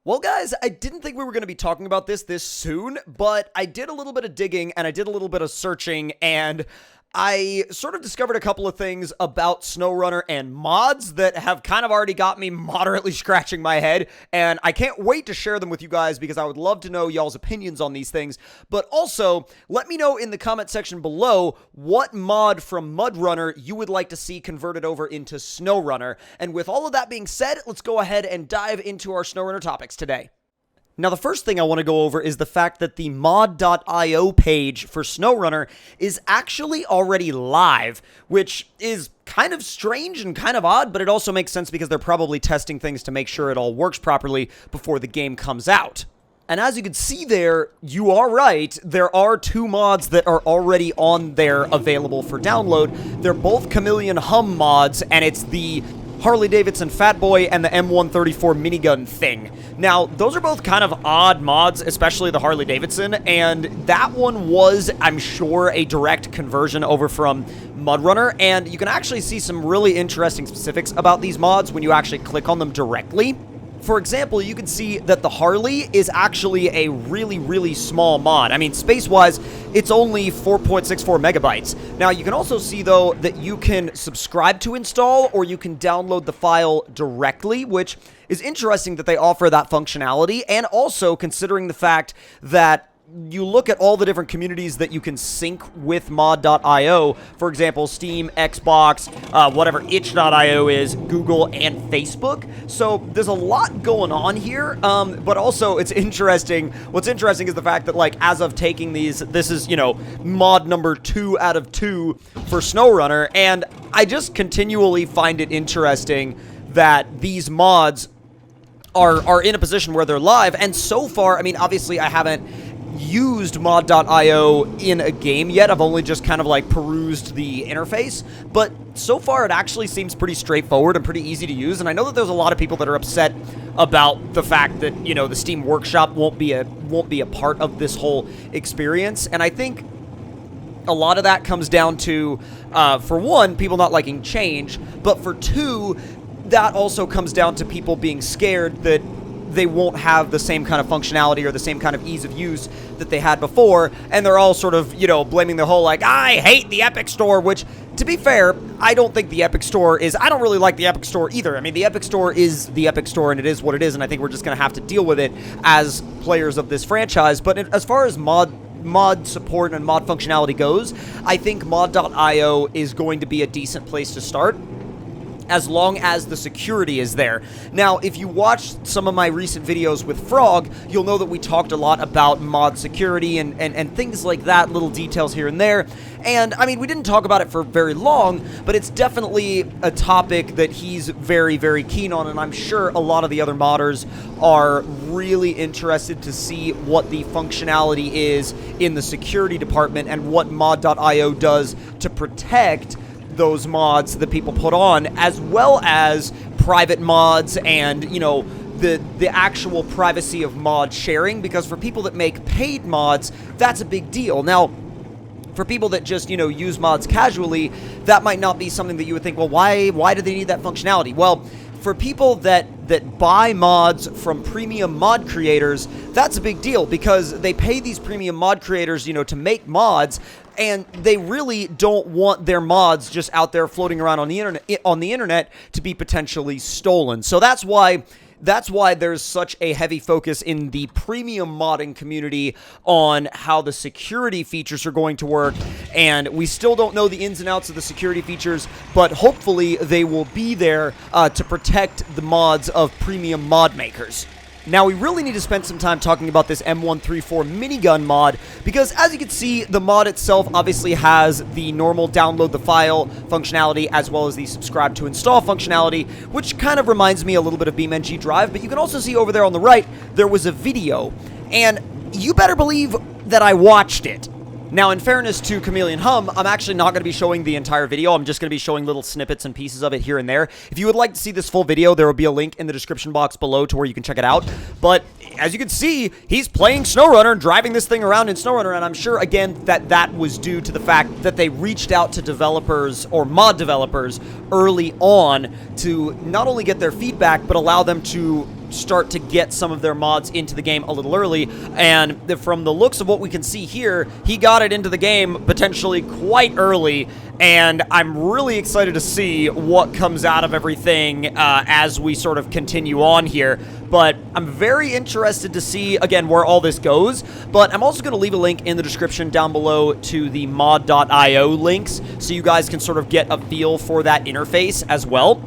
Well, guys, I didn't think we were going to be talking about this soon, but I did a little bit of digging and I did a little bit of searching, and I sort of discovered a couple of things about SnowRunner and mods that have kind of already got me moderately scratching my head, and I can't wait to share them with you guys because I would love to know y'all's opinions on these things. But also, let me know in the comment section below what mod from MudRunner you would like to see converted over into SnowRunner. And with all of that being said, let's go ahead and dive into our SnowRunner topics today. Now, the first thing I want to go over is the fact that the mod.io page for SnowRunner is actually already live, which is kind of strange and kind of odd, but it also makes sense because they're probably testing things to make sure it all works properly before the game comes out. And as you can see there, you are right, there are two mods that are already on there available for download. They're both Chameleon Hum mods, and it's the Harley-Davidson Fat Boy and the M134 minigun thing. Now, those are both kind of odd mods, especially the Harley-Davidson, and that one was, I'm sure, a direct conversion over from MudRunner, and you can actually see some really interesting specifics about these mods when you actually click on them directly. For example, you can see that the Harley is actually a really, really small mod. I mean, space-wise, it's only 4.64 megabytes. Now, you can also see, though, that you can subscribe to install or you can download the file directly, which is interesting that they offer that functionality, and also considering the fact that you look at all the different communities that you can sync with mod.io, for example, Steam, Xbox, whatever itch.io is, Google, and Facebook. So there's a lot going on here, but also it's interesting. What's interesting is the fact that, like, as of taking these, this is, you know, mod number 2 out of 2 for SnowRunner, and I just continually find it interesting that these mods are in a position where they're live, and so far, I mean, obviously I haven't used mod.io in a game yet. I've only just kind of like perused the interface, but so far it actually seems pretty straightforward and pretty easy to use. And I know that there's a lot of people that are upset about the fact that, you know, the Steam Workshop won't be a part of this whole experience. And I think a lot of that comes down to, for one, people not liking change, but for two, that also comes down to people being scared that they won't have the same kind of functionality or the same kind of ease of use that they had before, and they're all sort of, you know, blaming the whole, like, I hate the Epic Store, which, to be fair, I don't think the Epic Store is, I don't really like the Epic Store either. I mean, the Epic Store is the Epic Store, and it is what it is, and I think we're just going to have to deal with it as players of this franchise. But as far as mod support and mod functionality goes, I think mod.io is going to be a decent place to start, as long as the security is there. Now, if you watched some of my recent videos with Frog, you'll know that we talked a lot about mod security and things like that, little details here and there. And, I mean, we didn't talk about it for very long, but it's definitely a topic that he's very, very keen on, and I'm sure a lot of the other modders are really interested to see what the functionality is in the security department and what mod.io does to protect those mods that people put on, as well as private mods and, you know, the actual privacy of mod sharing, because for people that make paid mods, that's a big deal. Now, for people that just, you know, use mods casually, that might not be something that you would think, well, why do they need that functionality? Well, for people that buy mods from premium mod creators, that's a big deal, because they pay these premium mod creators, you know, to make mods, and they really don't want their mods just out there floating around on the internet to be potentially stolen. So that's why there's such a heavy focus in the premium modding community on how the security features are going to work, and we still don't know the ins and outs of the security features, but hopefully they will be there to protect the mods of premium mod makers. Now, we really need to spend some time talking about this M134 minigun mod, because as you can see, the mod itself obviously has the normal download the file functionality as well as the subscribe to install functionality, which kind of reminds me a little bit of BeamNG Drive, but you can also see over there on the right, there was a video, and you better believe that I watched it. Now, in fairness to Chameleon Hum, I'm actually not going to be showing the entire video. I'm just going to be showing little snippets and pieces of it here and there. If you would like to see this full video, there will be a link in the description box below to where you can check it out. But as you can see, he's playing SnowRunner and driving this thing around in SnowRunner, and I'm sure, again, that was due to the fact that they reached out to developers or mod developers early on to not only get their feedback, but allow them to start to get some of their mods into the game a little early, and from the looks of what we can see here, he got it into the game potentially quite early, and I'm really excited to see what comes out of everything as we sort of continue on here. But I'm very interested to see, again, where all this goes. But I'm also going to leave a link in the description down below to the mod.io links, so you guys can sort of get a feel for that interface as well.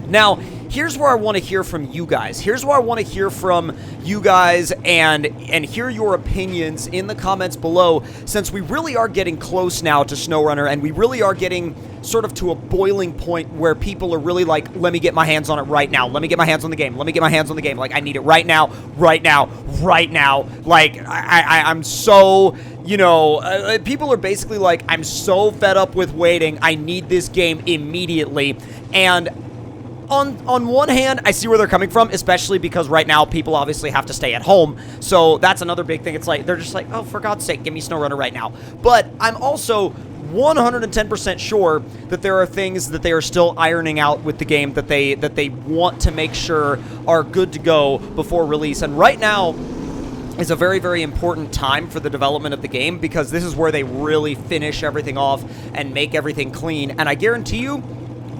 Now, here's where I want to hear from you guys. Here's where I want to hear from you guys and hear your opinions in the comments below, since we really are getting close now to SnowRunner, and we really are getting sort of to a boiling point where people are really like, let me get my hands on it right now. Let me get my hands on the game. Let me get my hands on the game. Like, I need it right now, right now, right now. Like, I'm so... You know, people are basically like, I'm so fed up with waiting. I need this game immediately. And on one hand, I see where they're coming from, especially because right now people obviously have to stay at home. So that's another big thing. It's like, they're just like, oh, for God's sake, give me SnowRunner right now. But I'm also 110% sure that there are things that they are still ironing out with the game that they want to make sure are good to go before release. And right now is a very, very important time for the development of the game, because this is where they really finish everything off and make everything clean. And I guarantee you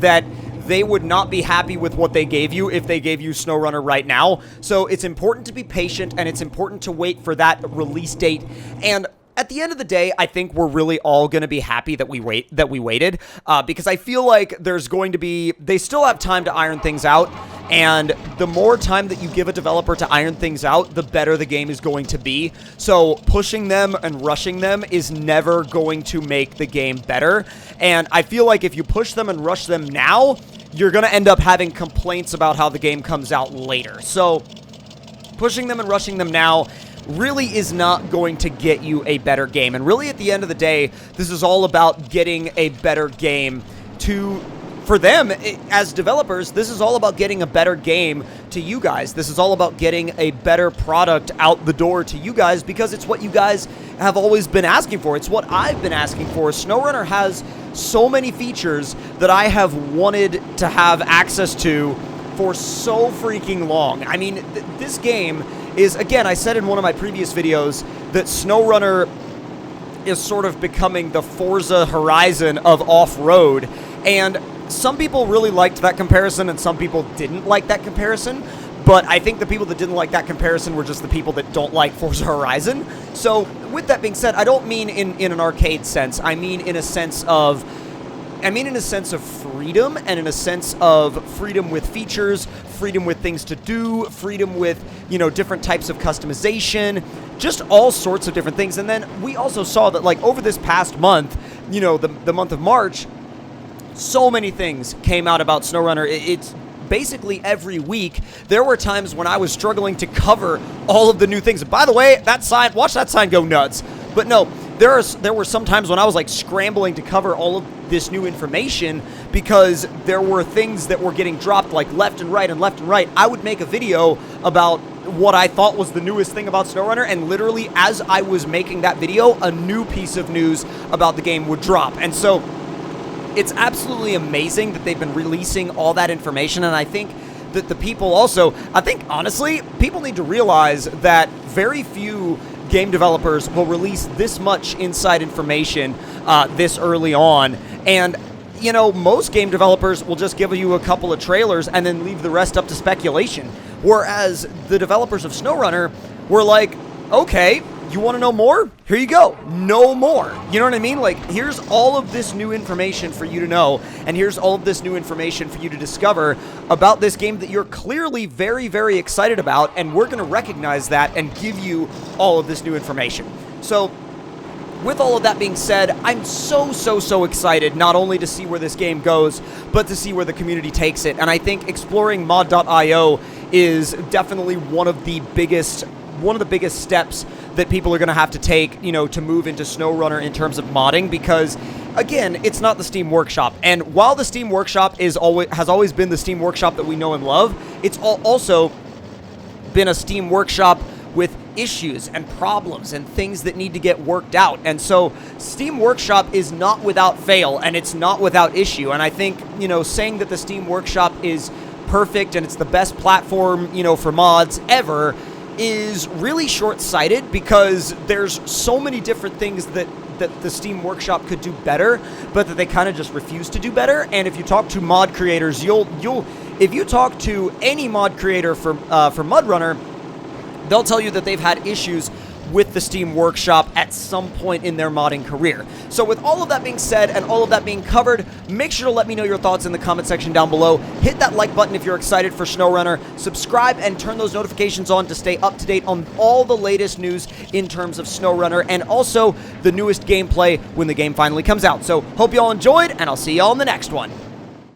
that they would not be happy with what they gave you if they gave you SnowRunner right now. So it's important to be patient, and it's important to wait for that release date. And at the end of the day, I think we're really all going to be happy that we waited, because I feel like there's going to be, they still have time to iron things out, and the more time that you give a developer to iron things out, the better the game is going to be. So pushing them and rushing them is never going to make the game better, and I feel like if you push them and rush them now, you're going to end up having complaints about how the game comes out later. So pushing them and rushing them now really is not going to get you a better game. And really, at the end of the day, this is all about getting a better game for them, as developers. This is all about getting a better game to you guys. This is all about getting a better product out the door to you guys, because it's what you guys have always been asking for. It's what I've been asking for. SnowRunner has so many features that I have wanted to have access to for so freaking long. I mean, this game is, again, I said in one of my previous videos that SnowRunner is sort of becoming the Forza Horizon of off-road, and some people really liked that comparison and some people didn't like that comparison, but I think the people that didn't like that comparison were just the people that don't like Forza Horizon. So with that being said, I don't mean in an arcade sense. I mean in a sense of freedom, and in a sense of freedom with features, freedom with things to do, freedom with, you know, different types of customization, just all sorts of different things. And then we also saw that, like, over this past month, you know, the month of March, so many things came out about SnowRunner. It's basically every week. There were times when I was struggling to cover all of the new things. By the way, that sign, watch that sign go nuts. But no, there were some times when I was like scrambling to cover all of this new information, because there were things that were getting dropped like left and right and left and right. I would make a video about what I thought was the newest thing about SnowRunner, and literally as I was making that video, a new piece of news about the game would drop. And so it's absolutely amazing that they've been releasing all that information, and I think that the people also, I think, honestly, people need to realize that very few game developers will release this much inside information this early on. And, you know, most game developers will just give you a couple of trailers and then leave the rest up to speculation. Whereas the developers of SnowRunner were like, okay, you want to know more? Here you go. No more. You know what I mean? Like, here's all of this new information for you to know, and here's all of this new information for you to discover about this game that you're clearly very, very excited about, and we're going to recognize that and give you all of this new information. So, with all of that being said, I'm so excited not only to see where this game goes, but to see where the community takes it. And I think exploring mod.io is definitely one of the biggest steps that people are going to have to take, you know, to move into SnowRunner in terms of modding, because again, it's not the Steam Workshop. And while the Steam Workshop has always been the Steam Workshop that we know and love, it's also been a Steam Workshop with issues and problems and things that need to get worked out. And so Steam Workshop is not without fail, and it's not without issue. And I think, you know, saying that the Steam Workshop is perfect and it's the best platform, you know, for mods ever is really short-sighted, because there's so many different things that the Steam Workshop could do better, but that they kind of just refuse to do better. And if you talk to mod creators, if you talk to any mod creator for MudRunner, they'll tell you that they've had issues with the Steam Workshop at some point in their modding career. So with all of that being said and all of that being covered, make sure to let me know your thoughts in the comment section down below. Hit that like button if you're excited for SnowRunner. Subscribe and turn those notifications on to stay up to date on all the latest news in terms of SnowRunner, and also the newest gameplay when the game finally comes out. So hope you all enjoyed, and I'll see y'all in the next one.